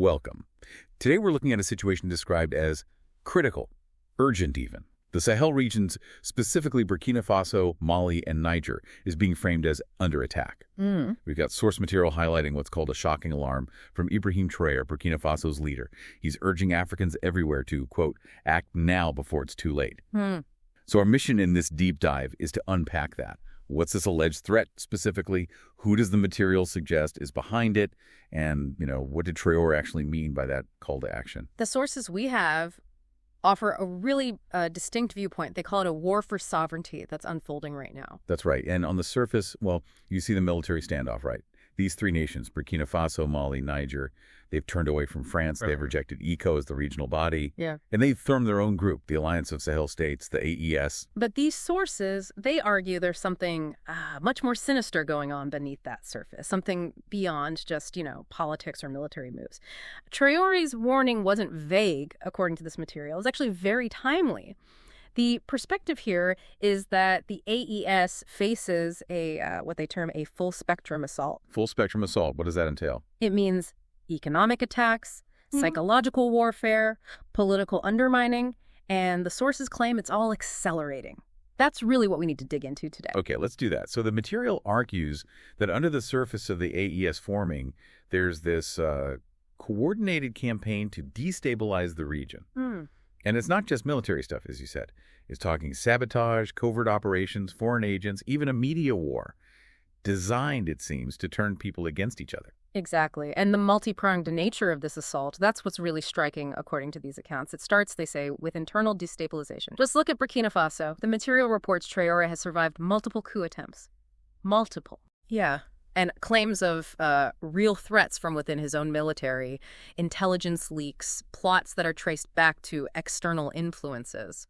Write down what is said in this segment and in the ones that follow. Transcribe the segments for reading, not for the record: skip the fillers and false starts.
Welcome. Today we're looking at a situation described as critical, urgent even. The Sahel regions, specifically Burkina Faso, Mali, and Niger, is being framed as under attack. We've got source material highlighting what's called a shocking alarm from Ibrahim Traoré, Burkina Faso's leader. He's urging Africans everywhere to, quote, act now before it's too late. So our mission in this deep dive is to unpack that. What's this alleged threat specifically? Who does the material suggest is behind it? And, what did Traoré actually mean by that call to action? The sources we have offer a really distinct viewpoint. They call it a war for sovereignty that's unfolding right now. That's right. And on the surface, well, you see the military standoff, right? These three nations, Burkina Faso, Mali, Niger, they've turned away from France. They've rejected ECO as the regional body. Yeah. And they've formed their own group, the Alliance of Sahel States, the AES. But these sources, they argue there's something much more sinister going on beneath that surface, something beyond just, politics or military moves. Traoré's warning wasn't vague, according to this material. It was actually very timely. The perspective here is that the AES faces what they term a full-spectrum assault. Full-spectrum assault, what does that entail? It means economic attacks, psychological warfare, political undermining, and the sources claim it's all accelerating. That's really what we need to dig into today. Okay, let's do that. So the material argues that under the surface of the AES forming, there's this coordinated campaign to destabilize the region. And it's not just military stuff, as you said. It's talking sabotage, covert operations, foreign agents, even a media war, designed, it seems, to turn people against each other. Exactly. And the multi-pronged nature of this assault, that's what's really striking, according to these accounts. It starts, they say, with internal destabilization. Just look at Burkina Faso. The material reports Traoré has survived multiple coup attempts. Multiple. Yeah. And claims of real threats from within his own military, intelligence leaks, plots that are traced back to external influences.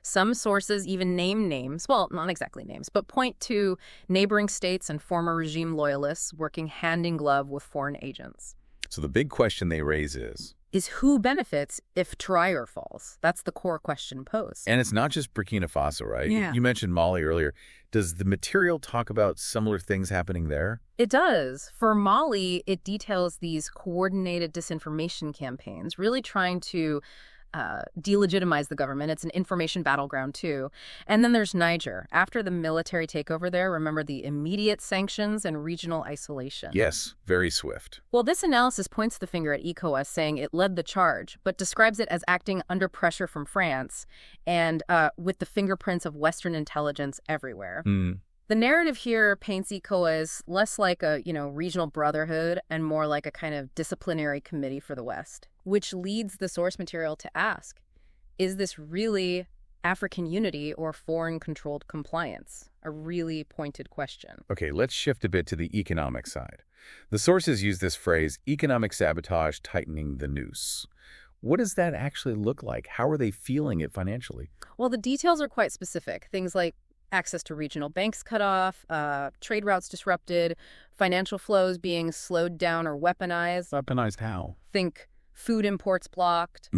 Some sources even name names, well, not exactly names, but point to neighboring states and former regime loyalists working hand in glove with foreign agents. So the big question they raise is who benefits if Traoré falls? That's the core question posed. And it's not just Burkina Faso, right? Yeah. You mentioned Mali earlier. Does the material talk about similar things happening there? It does. For Mali, it details these coordinated disinformation campaigns, really trying to delegitimize the government. It's an information battleground, too. And then there's Niger. After the military takeover there, remember the immediate sanctions and regional isolation. Yes, very swift. Well, this analysis points the finger at ECOWAS, saying it led the charge, but describes it as acting under pressure from France and with the fingerprints of Western intelligence everywhere. The narrative here paints ECOWAS less like a, regional brotherhood and more like a kind of disciplinary committee for the West, which leads the source material to ask, is this really African unity or foreign-controlled compliance? A really pointed question. Okay, let's shift a bit to the economic side. The sources use this phrase, economic sabotage tightening the noose. What does that actually look like? How are they feeling it financially? Well, the details are quite specific. Things like access to regional banks cut off, trade routes disrupted, financial flows being slowed down or weaponized. Weaponized how? Think food imports blocked,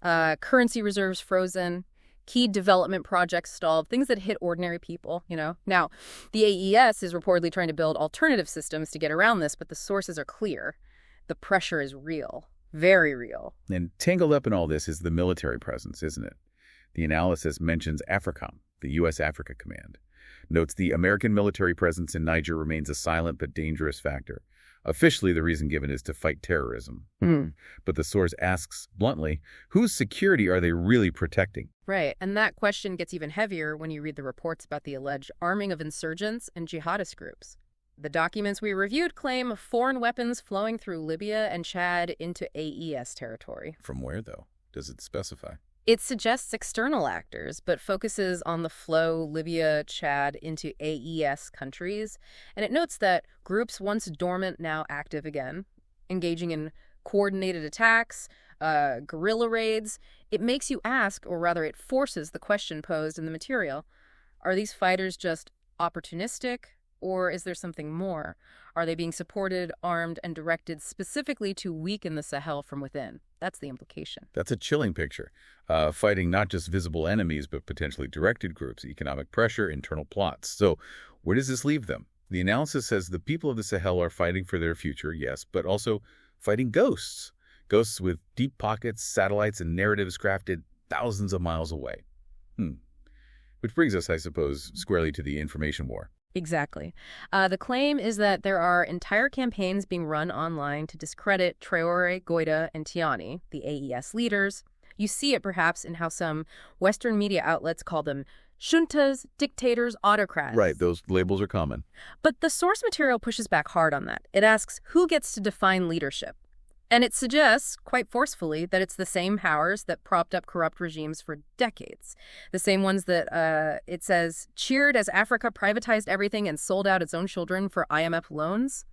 currency reserves frozen, key development projects stalled, things that hit ordinary people, Now, the AES is reportedly trying to build alternative systems to get around this, but the sources are clear. The pressure is real, very real. And tangled up in all this is the military presence, isn't it? The analysis mentions AFRICOM, the U.S. Africa Command, notes the American military presence in Niger remains a silent but dangerous factor. Officially, the reason given is to fight terrorism. But the source asks bluntly, whose security are they really protecting? Right, and that question gets even heavier when you read the reports about the alleged arming of insurgents and jihadist groups. The documents we reviewed claim foreign weapons flowing through Libya and Chad into AES territory. From where, though? Does it specify? It suggests external actors, but focuses on the flow Libya, Chad into AES countries. And it notes that groups once dormant now active again, engaging in coordinated attacks, guerrilla raids. It makes you ask, or rather it forces the question posed in the material, are these fighters just opportunistic, or is there something more? Are they being supported, armed, and directed specifically to weaken the Sahel from within? That's the implication. That's a chilling picture. Fighting not just visible enemies, but potentially directed groups, economic pressure, internal plots. So where does this leave them? The analysis says the people of the Sahel are fighting for their future, yes, but also fighting ghosts. Ghosts with deep pockets, satellites, and narratives crafted thousands of miles away. Which brings us, I suppose, squarely to the information war. Exactly. The claim is that there are entire campaigns being run online to discredit Traoré, Goïta, and Tiani, the AES leaders. You see it perhaps in how some Western media outlets call them juntas, dictators, autocrats. Right, those labels are common. But the source material pushes back hard on that. It asks who gets to define leadership. And it suggests, quite forcefully, that it's the same powers that propped up corrupt regimes for decades. The same ones that, it says, cheered as Africa privatized everything and sold out its own children for IMF loans.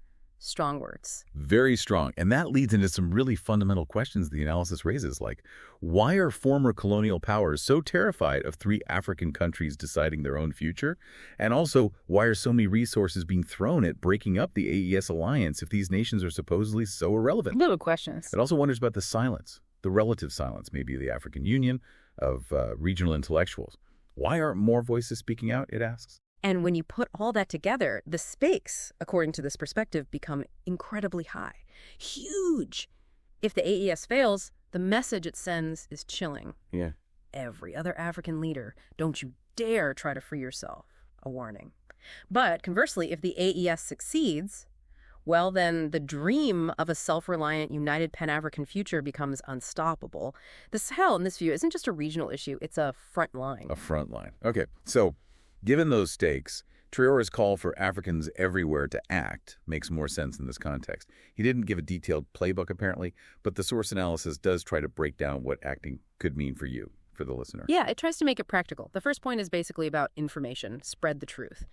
Strong words. Very strong. And that leads into some really fundamental questions the analysis raises, like, why are former colonial powers so terrified of 3 African countries deciding their own future? And also, why are so many resources being thrown at breaking up the AES alliance if these nations are supposedly so irrelevant? Little questions. It also wonders about the silence, the relative silence, maybe the African Union, of regional intellectuals. Why aren't more voices speaking out, it asks? And when you put all that together, the stakes, according to this perspective, become incredibly high. Huge! If the AES fails, the message it sends is chilling. Yeah. Every other African leader, don't you dare try to free yourself. A warning. But conversely, if the AES succeeds, well, then the dream of a self-reliant, united Pan-African future becomes unstoppable. The Sahel, in this view, isn't just a regional issue, it's a front line. A front line. Okay, so given those stakes, Traoré's call for Africans everywhere to act makes more sense in this context. He didn't give a detailed playbook, apparently, but the source analysis does try to break down what acting could mean for you, for the listener. Yeah, it tries to make it practical. The first point is basically about information, spread the truth.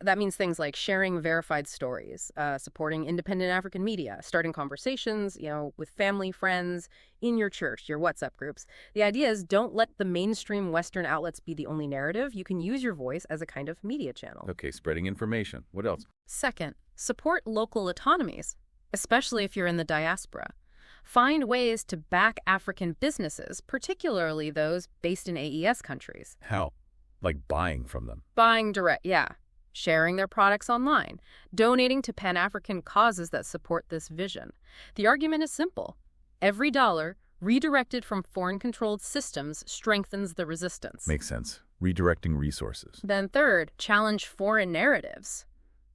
That means things like sharing verified stories, supporting independent African media, starting conversations, with family, friends, in your church, your WhatsApp groups. The idea is don't let the mainstream Western outlets be the only narrative. You can use your voice as a kind of media channel. Okay, spreading information. What else? Second, support local autonomies, especially if you're in the diaspora. Find ways to back African businesses, particularly those based in AES countries. How? Like buying from them? Buying direct, yeah. Sharing their products online, donating to Pan-African causes that support this vision. The argument is simple. Every dollar redirected from foreign-controlled systems strengthens the resistance. Makes sense. Redirecting resources. Then third, challenge foreign narratives.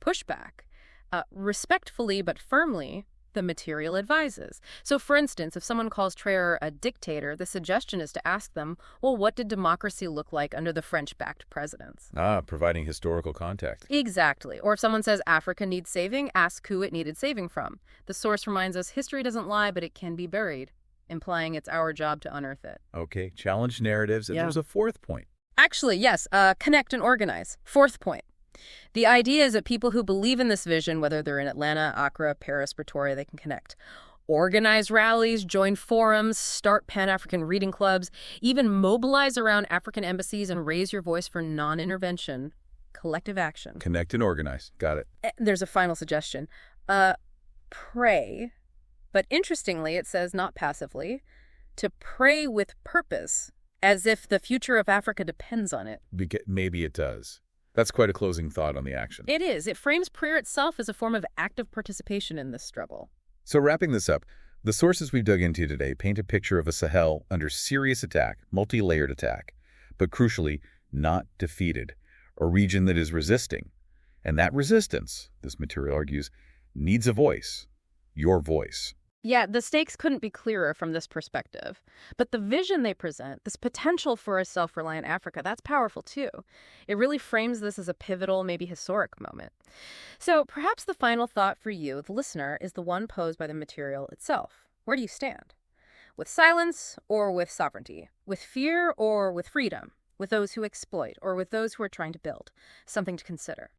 Pushback. Respectfully but firmly, the material advises. So, for instance, if someone calls Traoré a dictator, the suggestion is to ask them, well, what did democracy look like under the French-backed presidents? Providing historical context. Exactly. Or if someone says Africa needs saving, ask who it needed saving from. The source reminds us history doesn't lie, but it can be buried, implying it's our job to unearth it. Okay, challenge narratives. And Yeah. there's a fourth point. Actually, yes, connect and organize. Fourth point. The idea is that people who believe in this vision, whether they're in Atlanta, Accra, Paris, Pretoria, they can connect. Organize rallies, join forums, start Pan-African reading clubs, even mobilize around African embassies and raise your voice for non-intervention, collective action. Connect and organize. Got it. There's a final suggestion. Pray, but interestingly, it says not passively, to pray with purpose, as if the future of Africa depends on it. Maybe it does. That's quite a closing thought on the action. It is. It frames prayer itself as a form of active participation in this struggle. So wrapping this up, the sources we've dug into today paint a picture of a Sahel under serious attack, multi-layered attack, but crucially, not defeated, a region that is resisting. And that resistance, this material argues, needs a voice, your voice. Yeah, the stakes couldn't be clearer from this perspective. But the vision they present, this potential for a self-reliant Africa, that's powerful too. It really frames this as a pivotal, maybe historic moment. So perhaps the final thought for you, the listener, is the one posed by the material itself. Where do you stand? With silence or with sovereignty? With fear or with freedom? With those who exploit or with those who are trying to build? Something to consider.